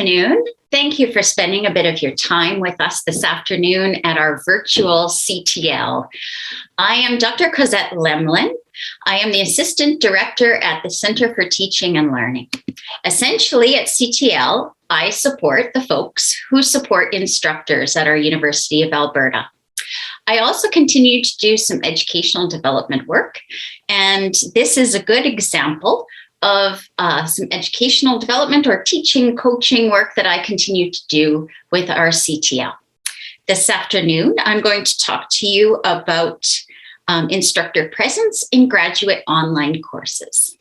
afternoon. Thank you for spending a bit of your time with us this afternoon at our virtual CTL. I am Dr. Cosette Lemlin. I am the Assistant Director at the Center for Teaching and Learning. Essentially, at CTL, I support the folks who support instructors at our University of Alberta. I also continue to do some educational development work, and this is a good example of some educational development or teaching, coaching work that I continue to do with our CTL. This afternoon, I'm going to talk to you about instructor presence in graduate online courses.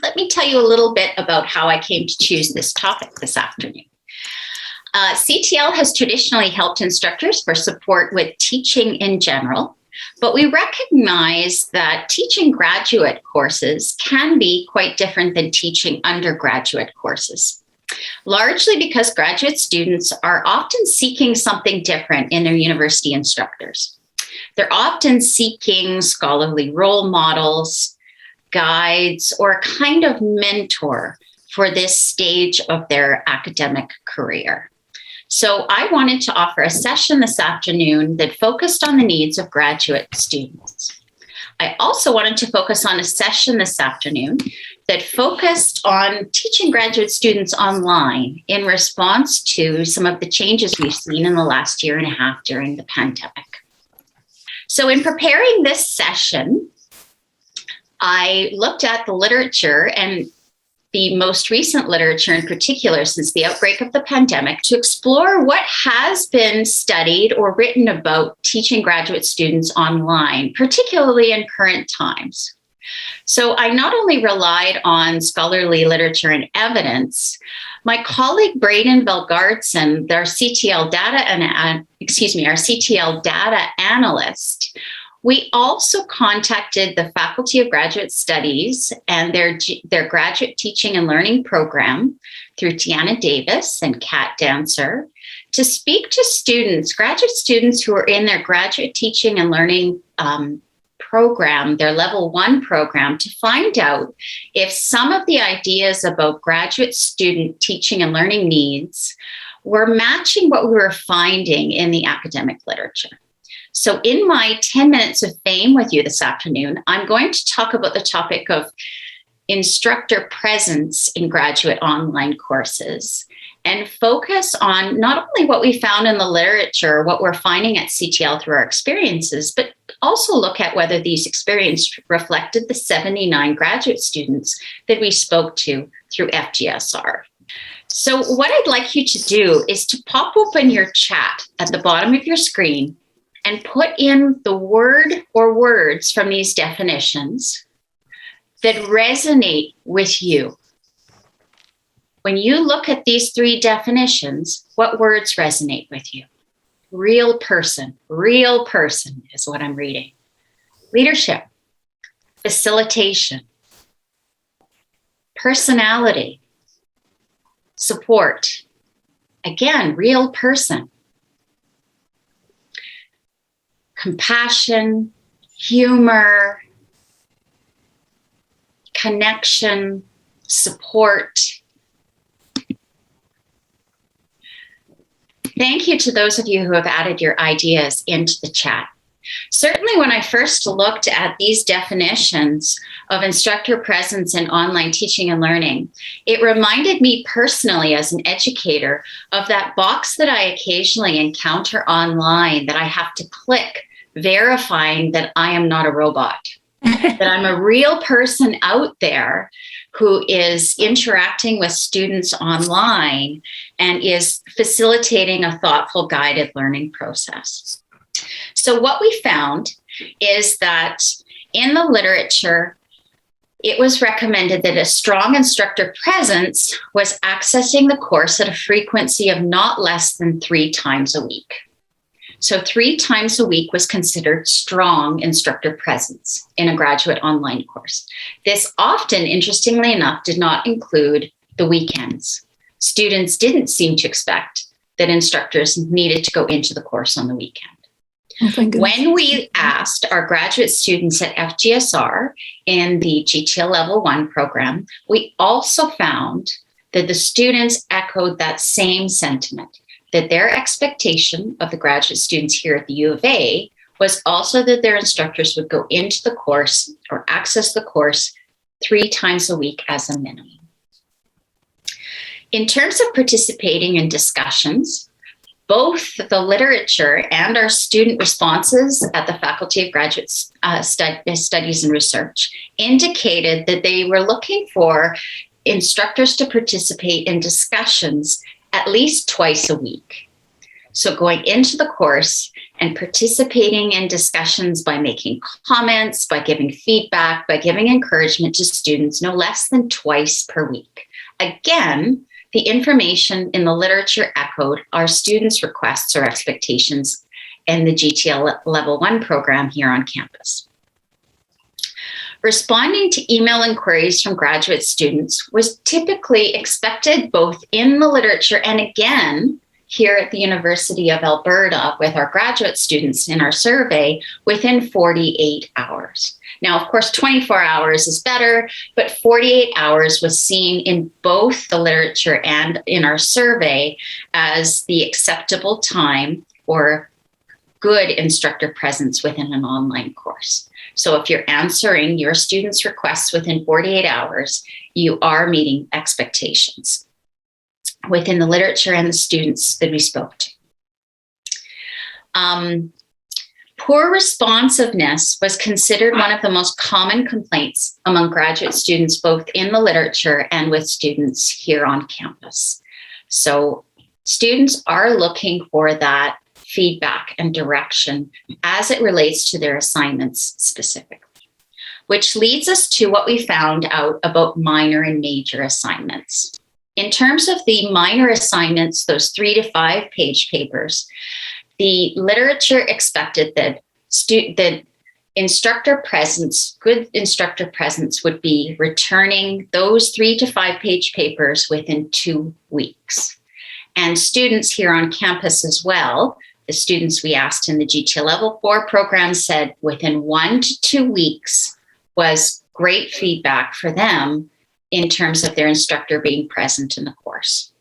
Let me tell you a little bit about how I came to choose this topic this afternoon. CTL has traditionally helped instructors for support with teaching in general, but we recognize that teaching graduate courses can be quite different than teaching undergraduate courses, largely because graduate students are often seeking something different in their university instructors. They're often seeking scholarly role models, guides, or a kind of mentor for this stage of their academic career. So I wanted to offer a session this afternoon that focused on the needs of graduate students. I also wanted to focus on a session this afternoon that focused on teaching graduate students online in response to some of the changes we've seen in the last year and a half during the pandemic. So in preparing this session, I looked at the literature and the most recent literature in particular since the outbreak of the pandemic to explore what has been studied or written about teaching graduate students online, particularly in current times. So I not only relied on scholarly literature and evidence, my colleague Braden Velgardson, our CTL data analyst, we also contacted the Faculty of Graduate Studies and their graduate teaching and learning program through Tiana Davis and Kat Dancer to speak to students, graduate students who are in their graduate teaching and learning program, their level 1 program, to find out if some of the ideas about graduate student teaching and learning needs were matching what we were finding in the academic literature. So in my 10 minutes of fame with you this afternoon, I'm going to talk about the topic of instructor presence in graduate online courses and focus on not only what we found in the literature, what we're finding at CTL through our experiences, but also look at whether these experiences reflected the 79 graduate students that we spoke to through FGSR. So what I'd like you to do is to pop open your chat at the bottom of your screen and put in the word or words from these definitions that resonate with you. When you look at these 3 definitions, what words resonate with you? Real person is what I'm reading. Leadership, facilitation, personality, support. Again, real person. Compassion, humor, connection, support. Thank you to those of you who have added your ideas into the chat. Certainly when I first looked at these definitions of instructor presence in online teaching and learning, it reminded me personally as an educator of that box that I occasionally encounter online that I have to click, verifying that I am not a robot, that I'm a real person out there who is interacting with students online and is facilitating a thoughtful, guided learning process. So what we found is that in the literature, it was recommended that a strong instructor presence was accessing the course at a frequency of not less than 3 times a week. So 3 times a week was considered strong instructor presence in a graduate online course. This often, interestingly enough, did not include the weekends. Students didn't seem to expect that instructors needed to go into the course on the weekend. When we asked our graduate students at FGSR in the GTL Level 1 program, we also found that the students echoed that same sentiment, that their expectation of the graduate students here at the U of A was also that their instructors would go into the course or access the course 3 times a week as a minimum. In terms of participating in discussions, both the literature and our student responses at the Faculty of Graduate Studies and Research indicated that they were looking for instructors to participate in discussions at least twice a week. So going into the course and participating in discussions by making comments, by giving feedback, by giving encouragement to students no less than twice per week. Again, the information in the literature echoed our students' requests or expectations in the GTL Level 1 program here on campus. Responding to email inquiries from graduate students was typically expected both in the literature and again here at the University of Alberta with our graduate students in our survey within 48 hours. Now, of course, 24 hours is better, but 48 hours was seen in both the literature and in our survey as the acceptable time for good instructor presence within an online course. So if you're answering your students' requests within 48 hours, you are meeting expectations within the literature and the students that we spoke to. Poor responsiveness was considered one of the most common complaints among graduate students, both in the literature and with students here on campus. So students are looking for that feedback and direction as it relates to their assignments specifically, which leads us to what we found out about minor and major assignments. In terms of the minor assignments, those 3 to 5 page papers, the literature expected that instructor presence, good instructor presence would be returning those 3 to 5 page papers within 2 weeks. And students here on campus as well, the students we asked in the GTL Level 4 program said within 1 to 2 weeks was great feedback for them in terms of their instructor being present in the course.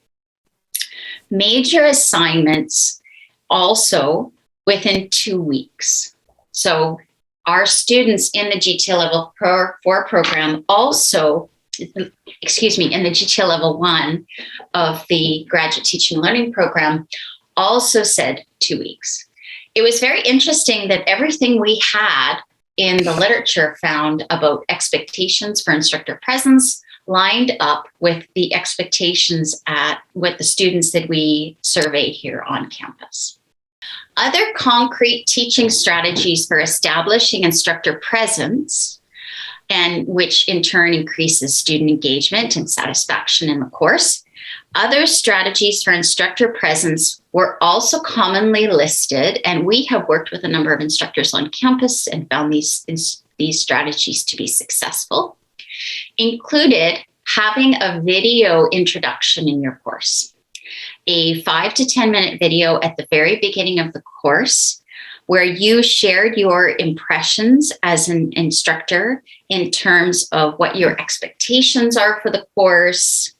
Major assignments also within 2 weeks. So our students in the GTL Level 4 program also, in the GTL Level 1 of the Graduate Teaching and Learning Program also said 2 weeks. It was very interesting that everything we had in the literature found about expectations for instructor presence lined up with the expectations with the students that we survey here on campus. Other concrete teaching strategies for establishing instructor presence, and which in turn increases student engagement and satisfaction in the course. Other strategies for instructor presence were also commonly listed, and we have worked with a number of instructors on campus and found these strategies to be successful. Included having a video introduction in your course, a 5 to 10 minute video at the very beginning of the course where you shared your impressions as an instructor in terms of what your expectations are for the course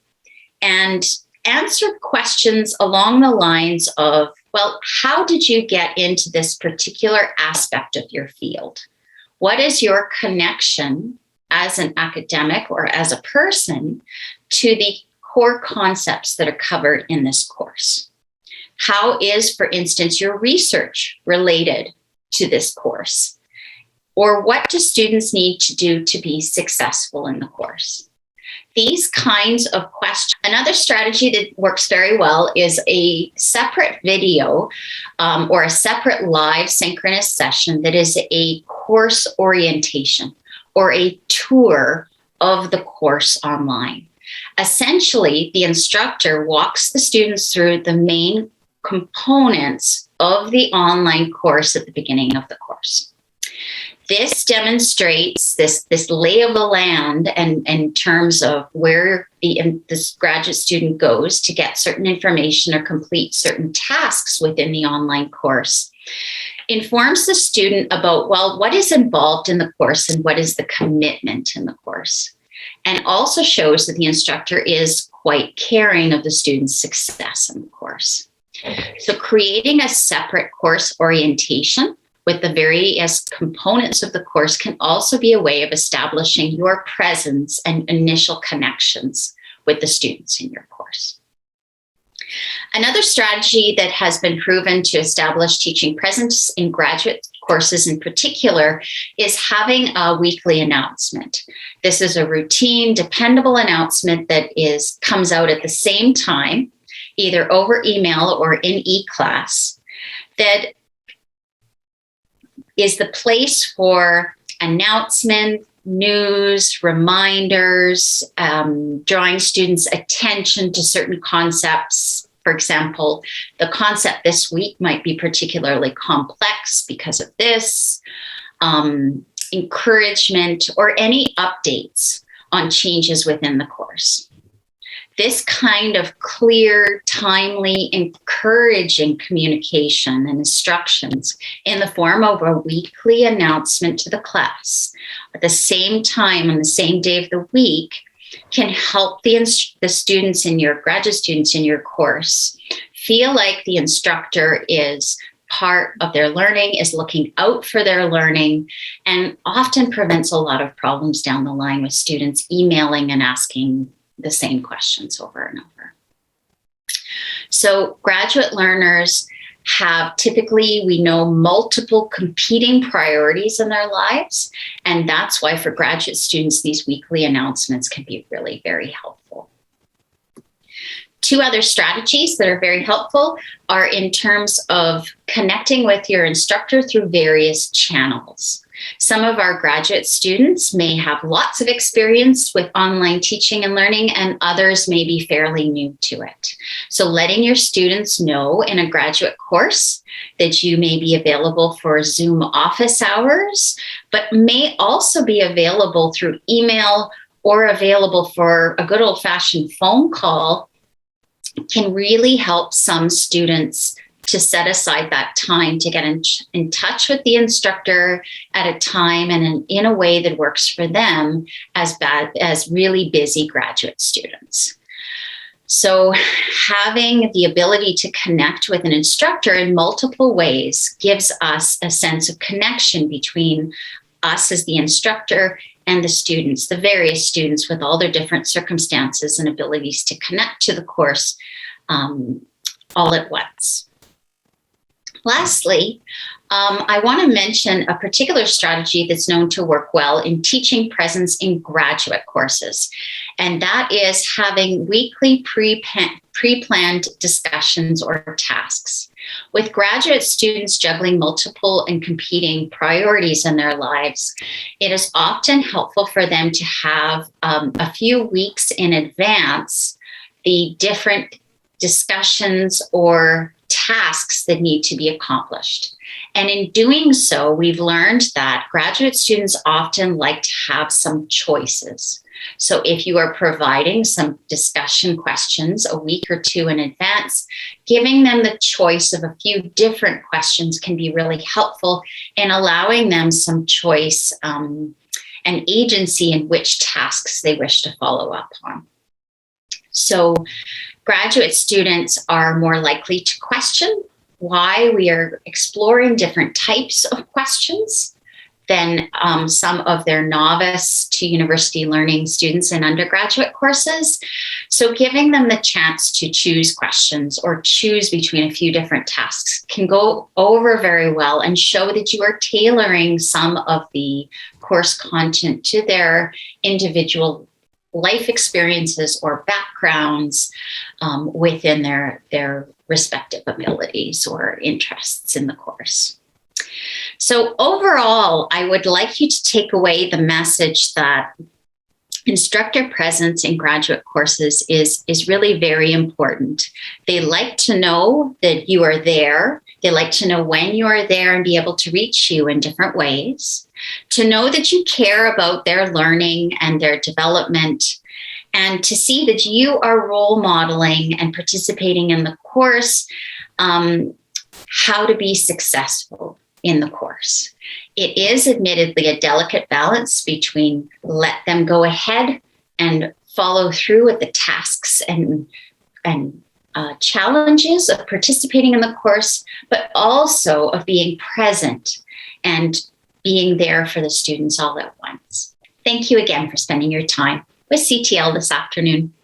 and answered questions along the lines of, well, how did you get into this particular aspect of your field? What is your connection as an academic or as a person to the core concepts that are covered in this course? How is, for instance, your research related to this course? Or what do students need to do to be successful in the course? These kinds of questions. Another strategy that works very well is a separate video or a separate live synchronous session that is a course orientation or a tour of the course online. Essentially, the instructor walks the students through the main components of the online course at the beginning of the course. This demonstrates this lay of the land and in terms of where this graduate student goes to get certain information or complete certain tasks within the online course. Informs the student about, well, what is involved in the course and what is the commitment in the course. And also shows that the instructor is quite caring of the student's success in the course. So creating a separate course orientation with the various components of the course can also be a way of establishing your presence and initial connections with the students in your course. Another strategy that has been proven to establish teaching presence in graduate courses in particular is having a weekly announcement. This is a routine, dependable announcement that comes out at the same time, either over email or in e-class, that is the place for announcement, news, reminders, drawing students' attention to certain concepts. For example, the concept this week might be particularly complex because of this, encouragement, or any updates on changes within the course. This kind of clear, timely, encouraging communication and instructions in the form of a weekly announcement to the class at the same time on the same day of the week can help the students in your graduate students in your course feel like the instructor is part of their learning, is looking out for their learning, and often prevents a lot of problems down the line with students emailing and asking the same questions over and over. So graduate learners have typically, we know, multiple competing priorities in their lives. And that's why for graduate students, these weekly announcements can be really very helpful. Two other strategies that are very helpful are in terms of connecting with your instructor through various channels. Some of our graduate students may have lots of experience with online teaching and learning, and others may be fairly new to it. So letting your students know in a graduate course that you may be available for Zoom office hours, but may also be available through email or available for a good old-fashioned phone call can really help some students to set aside that time to get in touch with the instructor at a time and in a way that works for them as really busy graduate students. So having the ability to connect with an instructor in multiple ways gives us a sense of connection between us as the instructor and the students, the various students with all their different circumstances and abilities to connect to the course all at once. Lastly, I want to mention a particular strategy that's known to work well in teaching presence in graduate courses, and that is having weekly pre-planned discussions or tasks. With graduate students juggling multiple and competing priorities in their lives, it is often helpful for them to have a few weeks in advance the different discussions or tasks that need to be accomplished. And in doing so, we've learned that graduate students often like to have some choices. So if you are providing some discussion questions a week or two in advance, giving them the choice of a few different questions can be really helpful in allowing them some choice and agency in which tasks they wish to follow up on. So graduate students are more likely to question why we are exploring different types of questions than some of their novice to university learning students in undergraduate courses. So giving them the chance to choose questions or choose between a few different tasks can go over very well and show that you are tailoring some of the course content to their individual life experiences or backgrounds within their respective abilities or interests in the course. So overall, I would like you to take away the message that instructor presence in graduate courses is really very important. They like to know that you are there. They like to know when you are there and be able to reach you in different ways, to know that you care about their learning and their development, and to see that you are role modeling and participating in the course, how to be successful in the course. It is admittedly a delicate balance between let them go ahead and follow through with the tasks and challenges of participating in the course, but also of being present and being there for the students all at once. Thank you again for spending your time with CTL this afternoon.